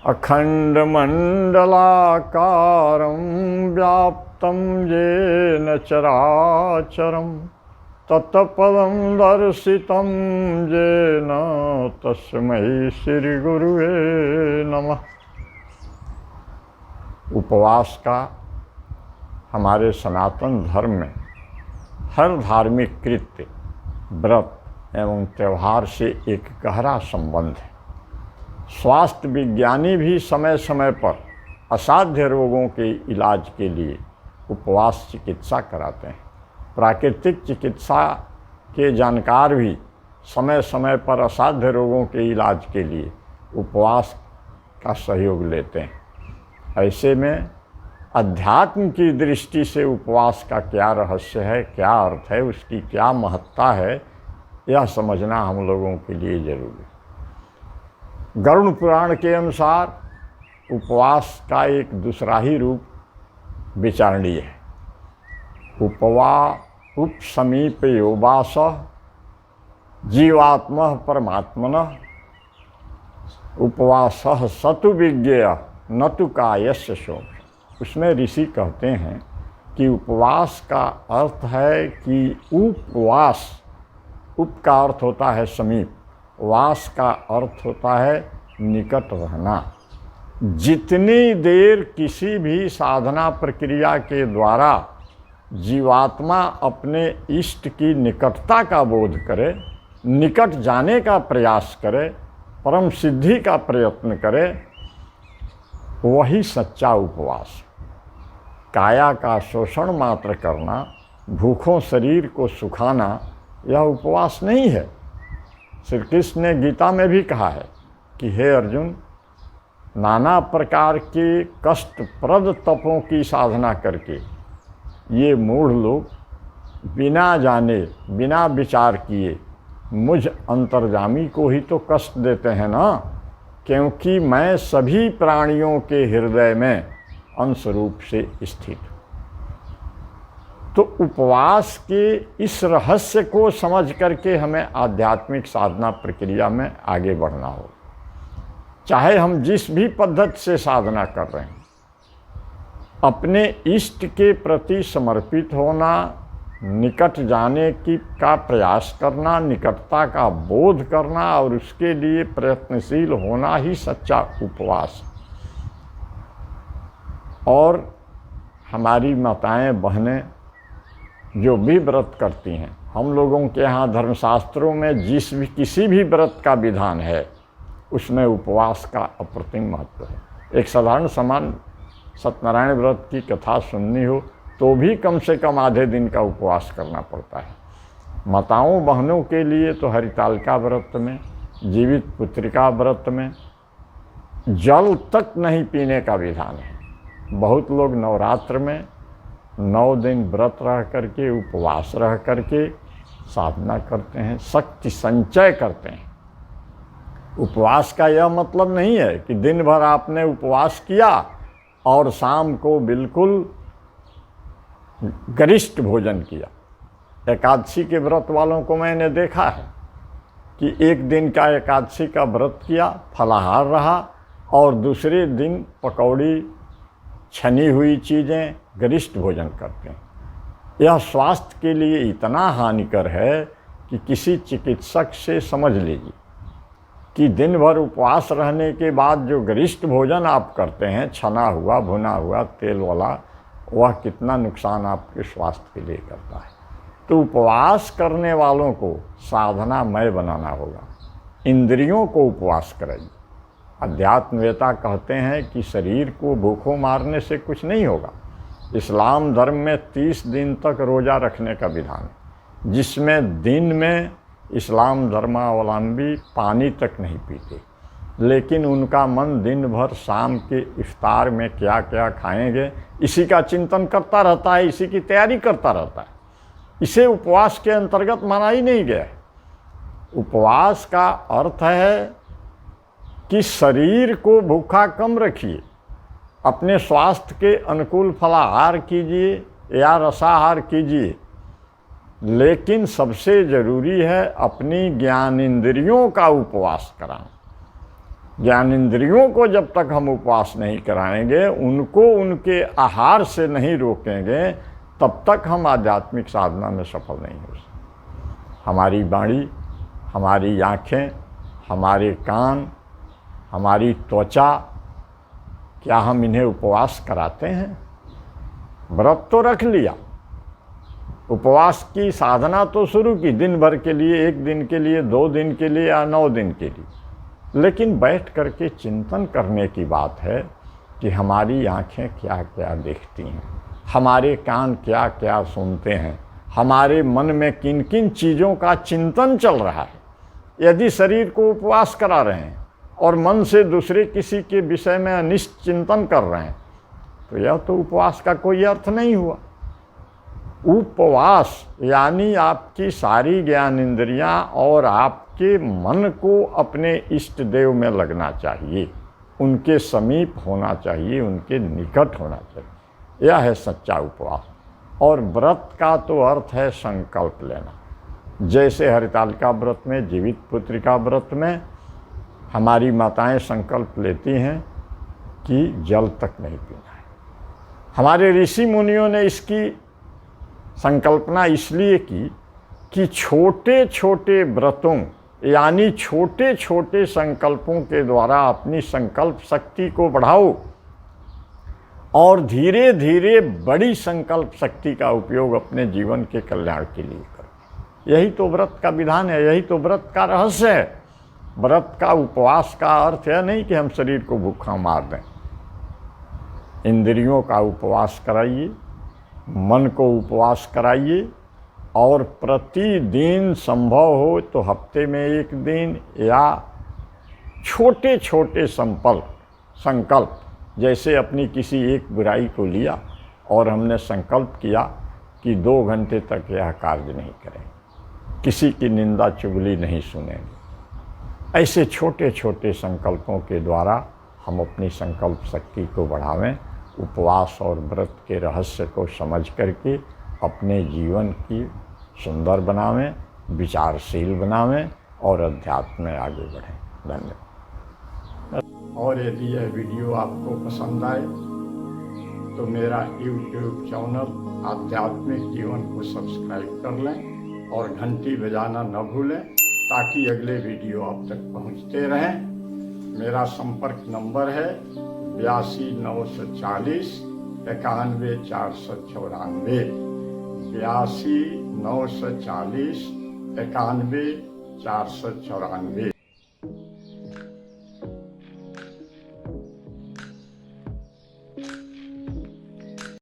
अखण्डमण्डलाकारं व्याप्तं येन चराचरं तत्पदं दर्शितं येन तस्मै श्रीगुरुवे नमः। उपवास का हमारे सनातन धर्म में हर धार्मिक कृत्य, व्रत एवं त्यौहार से एक गहरा संबंध है। स्वास्थ्य विज्ञानी भी समय समय पर असाध्य रोगों के इलाज के लिए उपवास चिकित्सा कराते हैं। प्राकृतिक चिकित्सा के जानकार भी समय समय पर असाध्य रोगों के इलाज के लिए उपवास का सहयोग लेते हैं। ऐसे में अध्यात्म की दृष्टि से उपवास का क्या रहस्य है, क्या अर्थ है, उसकी क्या महत्ता है, यह समझना हम लोगों के लिए जरूरी है। गरुड़ पुराण के अनुसार उपवास का एक दूसरा ही रूप विचारणीय है। उपसमीपयोवास जीवात्मा परमात्मनः उपवासः सतु विज्ञेय न तु कायस्य शोक। उसमें ऋषि कहते हैं कि उपवास का अर्थ है कि उपवास, उप का अर्थ होता है समीप, वास का अर्थ होता है निकट रहना। जितनी देर किसी भी साधना प्रक्रिया के द्वारा जीवात्मा अपने इष्ट की निकटता का बोध करे, निकट जाने का प्रयास करे, परम सिद्धि का प्रयत्न करे, वही सच्चा उपवास। काया का शोषण मात्र करना, भूखों शरीर को सुखाना, यह उपवास नहीं है। श्री कृष्ण ने गीता में भी कहा है कि हे अर्जुन, नाना प्रकार के कष्टप्रद तपों की साधना करके ये मूढ़ लोग बिना जाने, बिना विचार किए मुझ अंतर्जामी को ही तो कष्ट देते हैं ना, क्योंकि मैं सभी प्राणियों के हृदय में अंश रूप से स्थित हूँ। तो उपवास के इस रहस्य को समझ करके हमें आध्यात्मिक साधना प्रक्रिया में आगे बढ़ना हो। चाहे हम जिस भी पद्धति से साधना कर रहे हैं, अपने इष्ट के प्रति समर्पित होना, निकट जाने का प्रयास करना, निकटता का बोध करना और उसके लिए प्रयत्नशील होना ही सच्चा उपवास। और हमारी माताएं बहनें जो भी व्रत करती हैं, हम लोगों के यहाँ धर्मशास्त्रों में किसी भी व्रत का विधान है, उसमें उपवास का अप्रतिम महत्व है। एक साधारण सामान्य सत्यनारायण व्रत की कथा सुननी हो तो भी कम से कम आधे दिन का उपवास करना पड़ता है। माताओं बहनों के लिए तो हरितालिका व्रत में, जीवित पुत्रिका व्रत में जल तक नहीं पीने का विधान है। बहुत लोग नवरात्र में 9 दिन व्रत रह करके, उपवास रह करके साधना करते हैं, शक्ति संचय करते हैं। उपवास का यह मतलब नहीं है कि दिन भर आपने उपवास किया और शाम को बिल्कुल गरिष्ठ भोजन किया। एकादशी के व्रत वालों को मैंने देखा है कि एक दिन का एकादशी का व्रत किया, फलाहार रहा, और दूसरे दिन पकौड़ी, छनी हुई चीज़ें, गरिष्ठ भोजन करते हैं। यह स्वास्थ्य के लिए इतना हानिकर है कि किसी चिकित्सक से समझ लीजिए कि दिन भर उपवास रहने के बाद जो गरिष्ठ भोजन आप करते हैं, छना हुआ, भुना हुआ, तेल वाला, वह कितना नुकसान आपके स्वास्थ्य के लिए करता है। तो उपवास करने वालों को साधनामय बनाना होगा। इंद्रियों को उपवास कराइए। अध्यात्मवेता कहते हैं कि शरीर को भूखों मारने से कुछ नहीं होगा। इस्लाम धर्म में 30 दिन तक रोज़ा रखने का विधान है, जिसमें दिन में इस्लाम धर्मावलंबी पानी तक नहीं पीते, लेकिन उनका मन दिन भर शाम के इफ्तार में क्या क्या खाएंगे इसी का चिंतन करता रहता है, इसी की तैयारी करता रहता है। इसे उपवास के अंतर्गत माना ही नहीं गया है। उपवास का अर्थ है कि शरीर को भूखा कम रखिए, अपने स्वास्थ्य के अनुकूल फलाहार कीजिए या रसाहार कीजिए, लेकिन सबसे ज़रूरी है अपनी ज्ञानेंद्रियों का उपवास कराना। ज्ञानेंद्रियों को जब तक हम उपवास नहीं कराएंगे, उनको उनके आहार से नहीं रोकेंगे, तब तक हम आध्यात्मिक साधना में सफल नहीं हो सकते। हमारी वाणी, हमारी आँखें, हमारे कान, हमारी त्वचा, क्या हम इन्हें उपवास कराते हैं? व्रत तो रख लिया, उपवास की साधना तो शुरू की, दिन भर के लिए, 1 दिन के लिए, 2 दिन के लिए या 9 दिन के लिए, लेकिन बैठ करके चिंतन करने की बात है कि हमारी आँखें क्या क्या देखती हैं, हमारे कान क्या क्या सुनते हैं, हमारे मन में किन किन चीज़ों का चिंतन चल रहा है। यदि शरीर को उपवास करा रहे हैं और मन से दूसरे किसी के विषय में अनिष्ट चिंतन कर रहे हैं, तो यह तो उपवास का कोई अर्थ नहीं हुआ। उपवास यानी आपकी सारी ज्ञान इंद्रियां और आपके मन को अपने इष्ट देव में लगना चाहिए, उनके समीप होना चाहिए, उनके निकट होना चाहिए। यह है सच्चा उपवास। और व्रत का तो अर्थ है संकल्प लेना। जैसे हरितालिका व्रत में, जीवित पुत्रिका व्रत में हमारी माताएं संकल्प लेती हैं कि जल तक नहीं पीना है। हमारे ऋषि मुनियों ने इसकी संकल्पना इसलिए की कि छोटे छोटे व्रतों यानी छोटे छोटे संकल्पों के द्वारा अपनी संकल्प शक्ति को बढ़ाओ और धीरे धीरे बड़ी संकल्प शक्ति का उपयोग अपने जीवन के कल्याण के लिए करो। यही तो व्रत का विधान है, यही तो व्रत का रहस्य है। व्रत का, उपवास का अर्थ यह नहीं कि हम शरीर को भूखा मार दें। इंद्रियों का उपवास कराइए, मन को उपवास कराइए, और प्रतिदिन संभव हो तो हफ्ते में 1 दिन या छोटे छोटे संकल्प, जैसे अपनी किसी एक बुराई को लिया और हमने संकल्प किया कि 2 घंटे तक यह कार्य नहीं करेंगे, किसी की निंदा चुगली नहीं सुनेंगे। ऐसे छोटे छोटे संकल्पों के द्वारा हम अपनी संकल्प शक्ति को बढ़ावें, उपवास और व्रत के रहस्य को समझ करके अपने जीवन की सुंदर बनावें, विचारशील बनावें और अध्यात्म में आगे बढ़ें। धन्यवाद। और यदि यह वीडियो आपको पसंद आए तो मेरा YouTube चैनल आध्यात्मिक जीवन को सब्सक्राइब कर लें और घंटी बजाना न भूलें, ताकि अगले वीडियो आप तक पहुंचते रहें। मेरा संपर्क नंबर है 82 940 91 494, 82 940 91 494।